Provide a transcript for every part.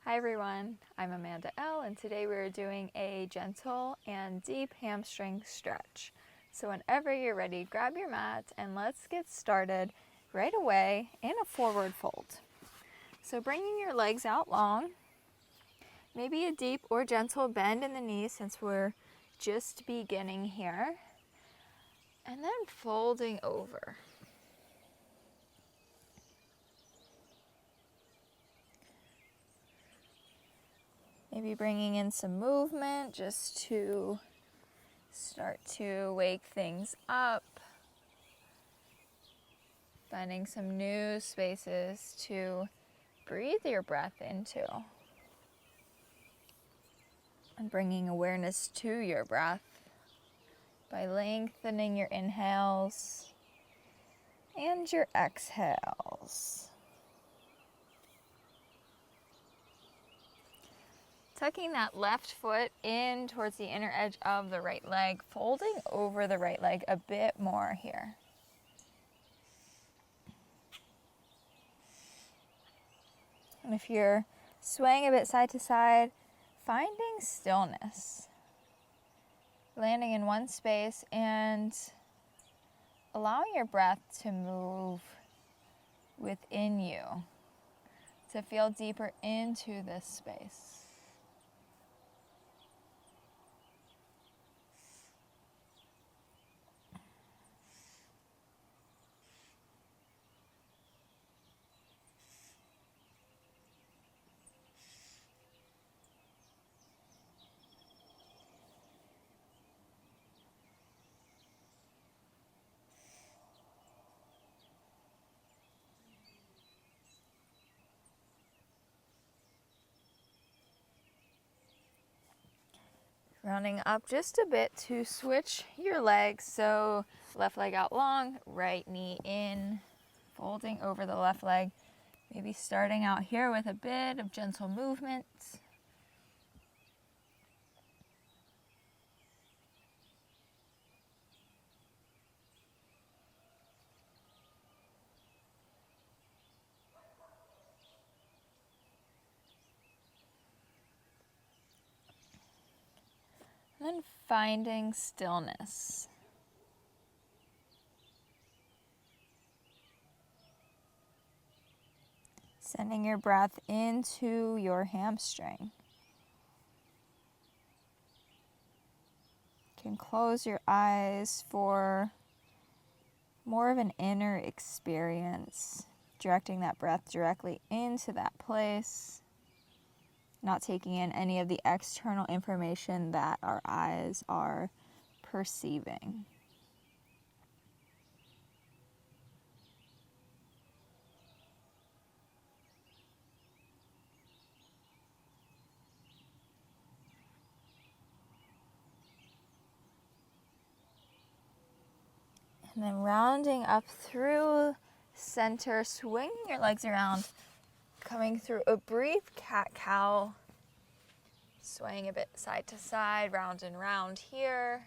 Hi everyone, I'm Amanda L, and today we're doing a gentle and deep hamstring stretch. So whenever you're ready, grab your mat and let's get started right away in a forward fold. So bringing your legs out long, maybe a deep or gentle bend in the knees since we're just beginning here, and then folding over. Maybe bringing in some movement just to start to wake things up. Finding some new spaces to breathe your breath into. And bringing awareness to your breath by lengthening your inhales and your exhales. Tucking that left foot in towards the inner edge of the right leg, folding over the right leg a bit more here. And if you're swaying a bit side to side, finding stillness. Landing in one space and allowing your breath to move within you, to feel deeper into this space. Rounding up just a bit to switch your legs. So left leg out long, right knee in, folding over the left leg. Maybe starting out here with a bit of gentle movement. And then finding stillness. Sending your breath into your hamstring. You can close your eyes for more of an inner experience, directing that breath directly into that place, not taking in any of the external information that our eyes are perceiving. And then rounding up through center, swinging your legs around, coming through a brief cat-cow, swaying a bit side to side, round and round here.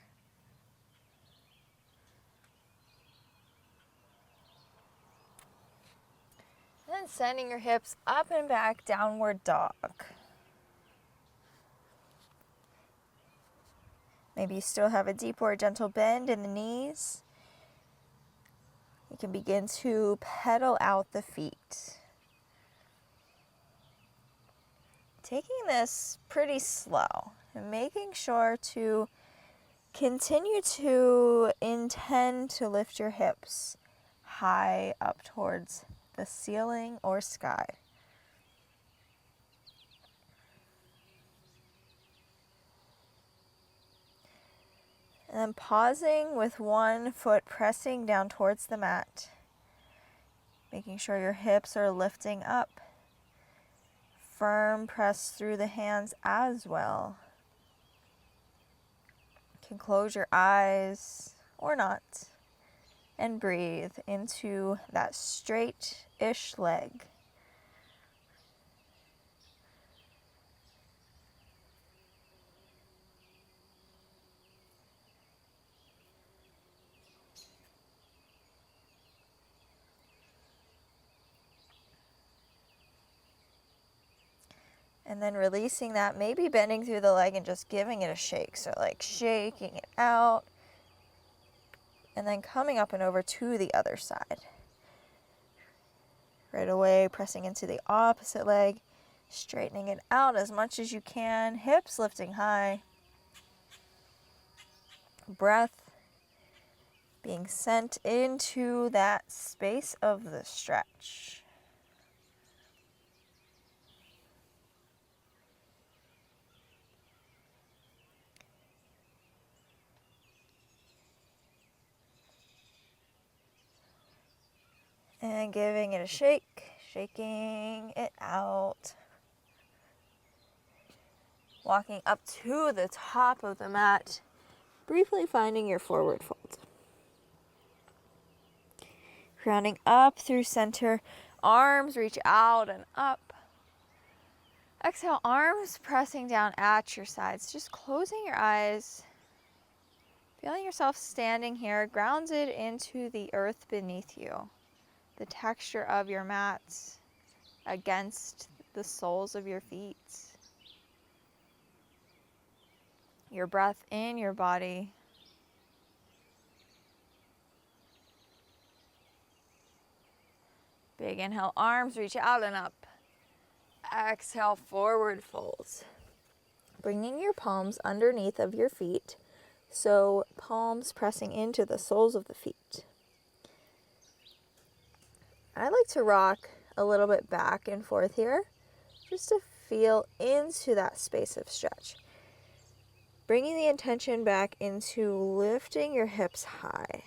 And then sending your hips up and back, downward dog. Maybe you still have a deep or gentle bend in the knees. You can begin to pedal out the feet. Taking this pretty slow and making sure to continue to intend to lift your hips high up towards the ceiling or sky. And then pausing with one foot pressing down towards the mat. Making sure your hips are lifting up. Firm press through the hands as well. You can close your eyes or not and breathe into that straight-ish leg. And then releasing that, maybe bending through the leg and just giving it a shake. So like shaking it out. And then coming up and over to the other side. Right away, pressing into the opposite leg. Straightening it out as much as you can. Hips lifting high. Breath being sent into that space of the stretch. And giving it a shake, shaking it out. Walking up to the top of the mat, briefly finding your forward fold. Rounding up through center, arms reach out and up. Exhale, arms pressing down at your sides, just closing your eyes. Feeling yourself standing here, grounded into the earth beneath you. The texture of your mats against the soles of your feet. Your breath in your body. Big inhale, arms reach out and up. Exhale, forward folds. Bringing your palms underneath of your feet, so palms pressing into the soles of the feet. I like to rock a little bit back and forth here, just to feel into that space of stretch. Bringing the intention back into lifting your hips high.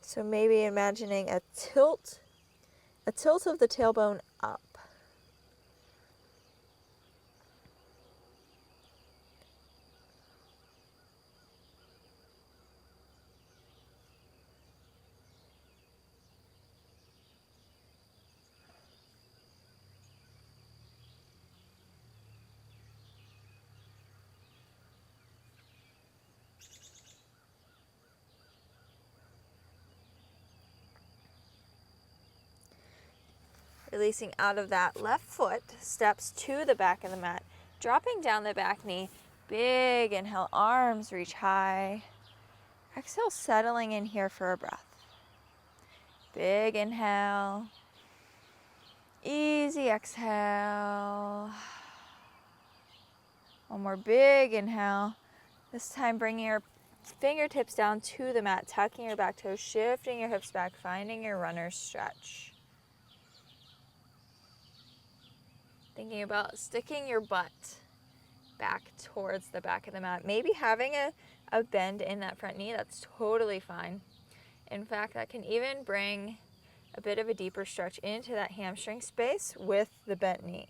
So maybe imagining a tilt of the tailbone up. Releasing out of that left foot, steps to the back of the mat, dropping down the back knee. Big inhale, arms reach high. Exhale, settling in here for a breath. Big inhale. Easy exhale. One more big inhale. This time bringing your fingertips down to the mat, tucking your back toes, shifting your hips back, finding your runner's stretch. Thinking about sticking your butt back towards the back of the mat. Maybe having a bend in that front knee, that's totally fine. In fact, that can even bring a bit of a deeper stretch into that hamstring space with the bent knee.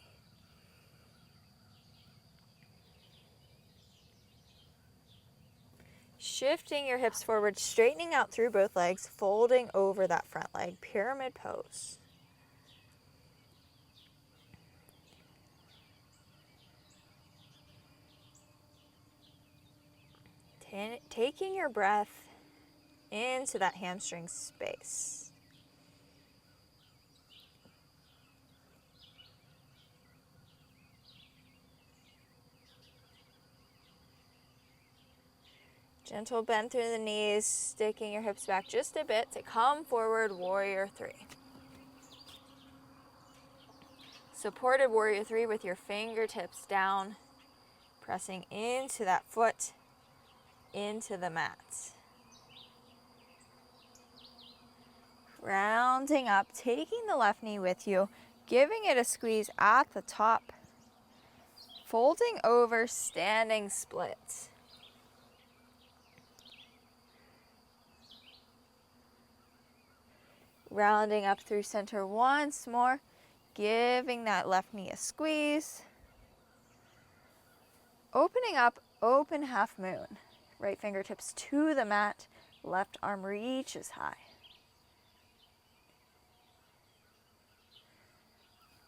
Shifting your hips forward, straightening out through both legs, folding over that front leg, pyramid pose. Taking your breath into that hamstring space. Gentle bend through the knees, sticking your hips back just a bit to come forward, warrior three. Supported warrior three with your fingertips down, pressing into that foot, into the mat. Rounding up, taking the left knee with you, giving it a squeeze at the top, folding over, standing split. Rounding up through center once more, giving that left knee a squeeze. Opening up, open half moon. Right fingertips to the mat, left arm reaches high.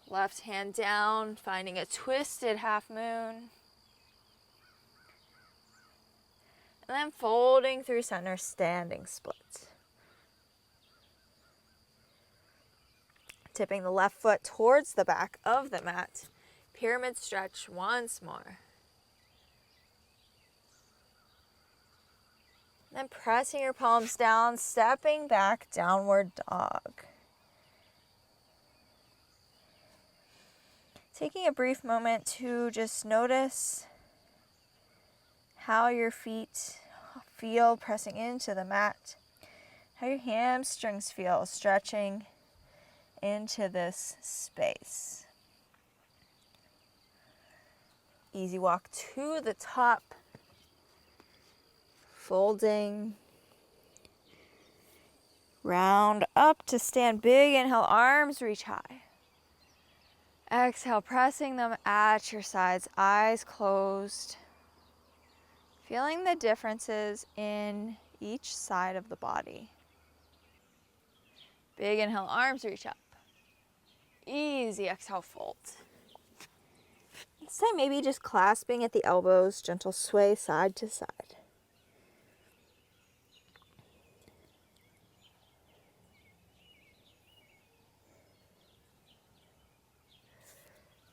Left hand down, finding a twisted half moon. And then folding through center, standing split. Tipping the left foot towards the back of the mat. Pyramid stretch once more. Then pressing your palms down, stepping back, downward dog. Taking a brief moment to just notice how your feet feel pressing into the mat, how your hamstrings feel stretching into this space. Easy walk to the top, folding, round up to stand big. Inhale, arms reach high. Exhale, pressing them at your sides, eyes closed. Feeling the differences in each side of the body. Big inhale, arms reach up. Easy exhale, fold. This time maybe just clasping at the elbows, gentle sway side to side.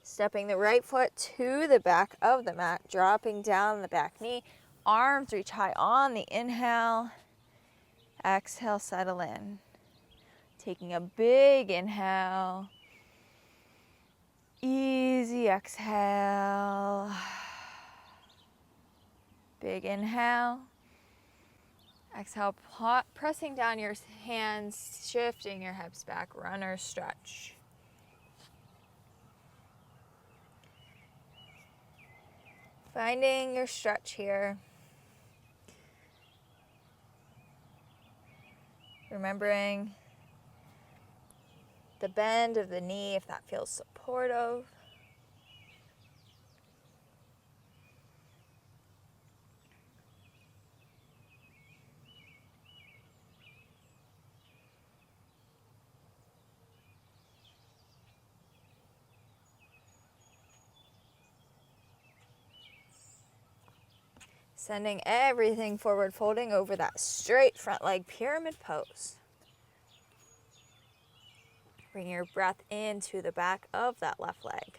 Stepping the right foot to the back of the mat, dropping down the back knee. Arms reach high on the inhale. Exhale, settle in. Taking a big inhale. Easy exhale. Big inhale. Exhale, pressing down your hands, shifting your hips back, runner stretch. Finding your stretch here. Remembering the bend of the knee if that feels supportive. Sending everything forward, folding over that straight front leg, pyramid pose. Bring your breath into the back of that left leg.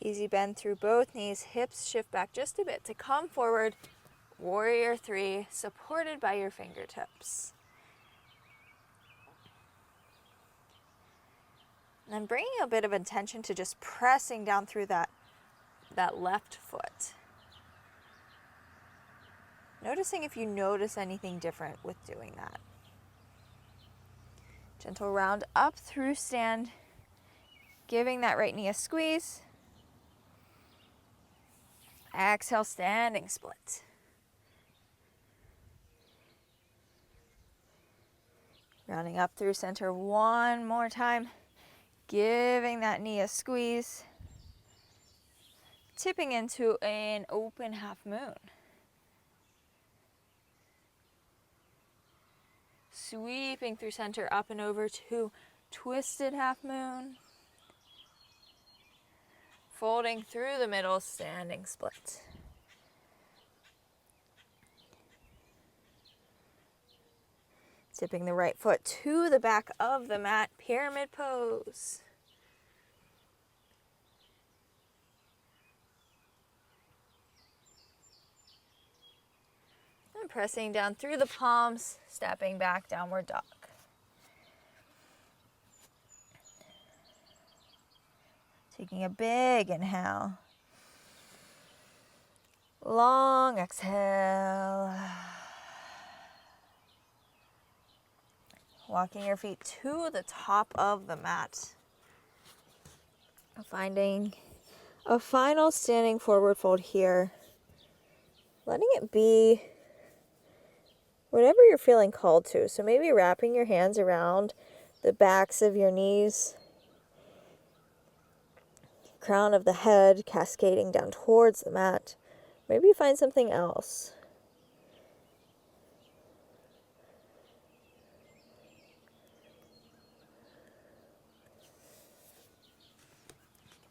Easy bend through both knees, hips shift back just a bit to come forward. Warrior 3, supported by your fingertips. And then bringing a bit of attention to just pressing down through that left foot. Noticing if you notice anything different with doing that. Gentle round up through stand, giving that right knee a squeeze. Exhale, standing split. Rounding up through center one more time. Giving that knee a squeeze. Tipping into an open half moon. Sweeping through center up and over to twisted half moon. Folding through the middle, standing split. Tipping the right foot to the back of the mat, pyramid pose. And pressing down through the palms, stepping back, downward dog. Taking a big inhale. Long exhale. Walking your feet to the top of the mat. Finding a final standing forward fold here. Letting it be whatever you're feeling called to. So maybe wrapping your hands around the backs of your knees. Crown of the head cascading down towards the mat. Maybe find something else.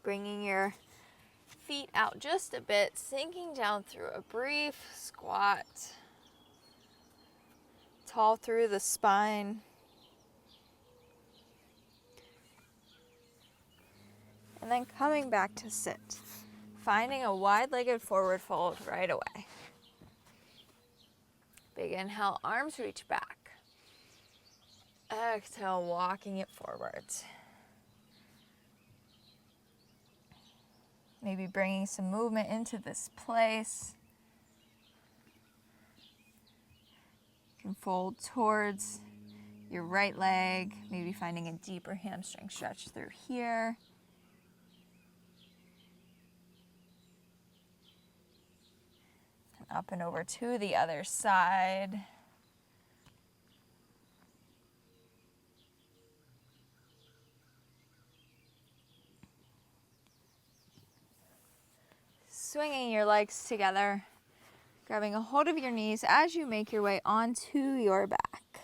Bringing your feet out just a bit, sinking down through a brief squat, tall through the spine. And then coming back to sit, finding a wide-legged forward fold right away. Big inhale, arms reach back. Exhale, walking it forward. Maybe bringing some movement into this place. You can fold towards your right leg, maybe finding a deeper hamstring stretch through here. And up and over to the other side. Swinging your legs together, grabbing a hold of your knees as you make your way onto your back.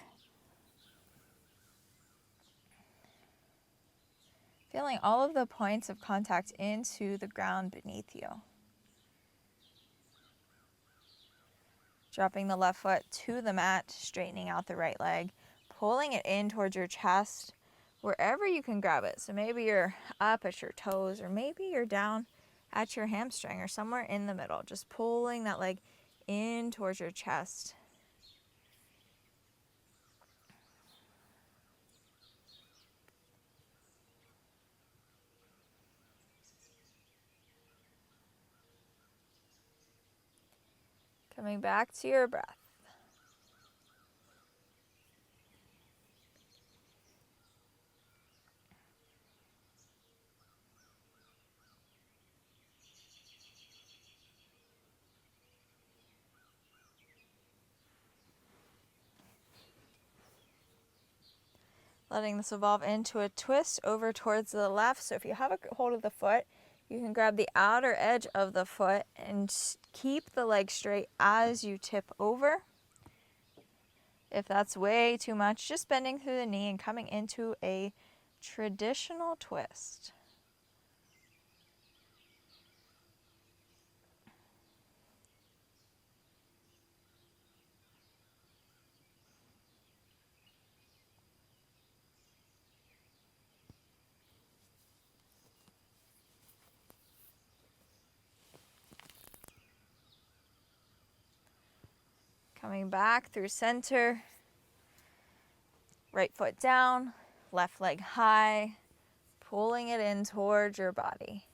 Feeling all of the points of contact into the ground beneath you. Dropping the left foot to the mat, straightening out the right leg, pulling it in towards your chest, wherever you can grab it. So maybe you're up at your toes, or maybe you're down at your hamstring, or somewhere in the middle. Just pulling that leg in towards your chest. Coming back to your breath. Letting this evolve into a twist over towards the left. So if you have a hold of the foot, you can grab the outer edge of the foot and keep the leg straight as you tip over. If that's way too much, just bending through the knee and coming into a traditional twist. Coming back through center, right foot down, left leg high, pulling it in towards your body.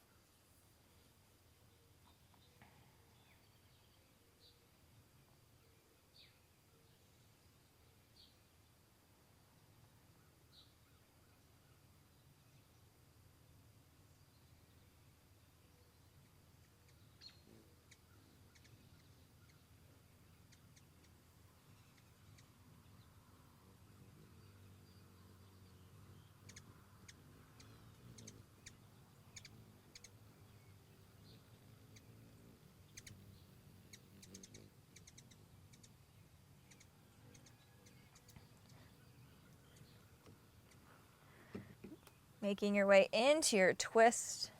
Making your way into your twist.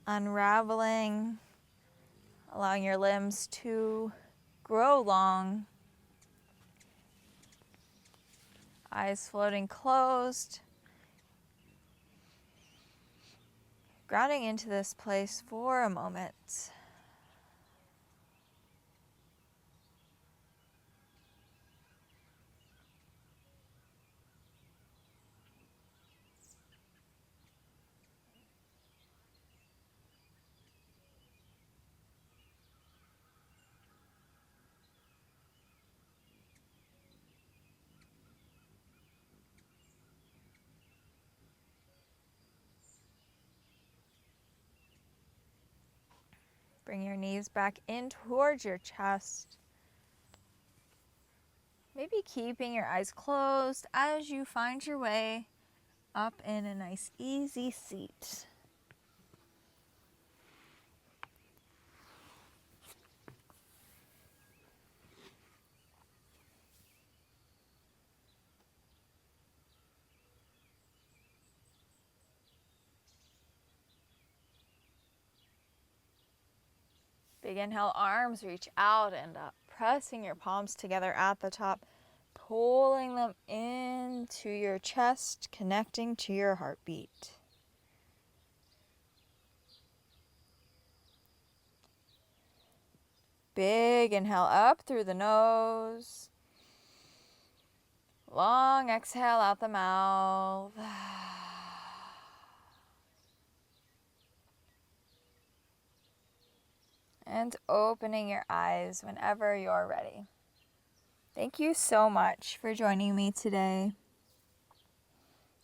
Unraveling, allowing your limbs to grow long. Eyes floating closed. Grounding into this place for a moment. Bring your knees back in towards your chest. Maybe keeping your eyes closed as you find your way up in a nice easy seat. Big inhale, arms reach out and up, pressing your palms together at the top, pulling them into your chest, connecting to your heartbeat. Big inhale up through the nose. Long exhale out the mouth. And opening your eyes whenever you're ready. Thank you so much for joining me today.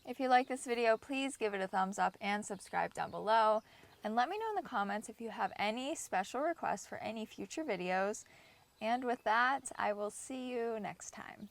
If you like this video, please give it a thumbs up and subscribe down below. And let me know in the comments if you have any special requests for any future videos. And with that, I will see you next time.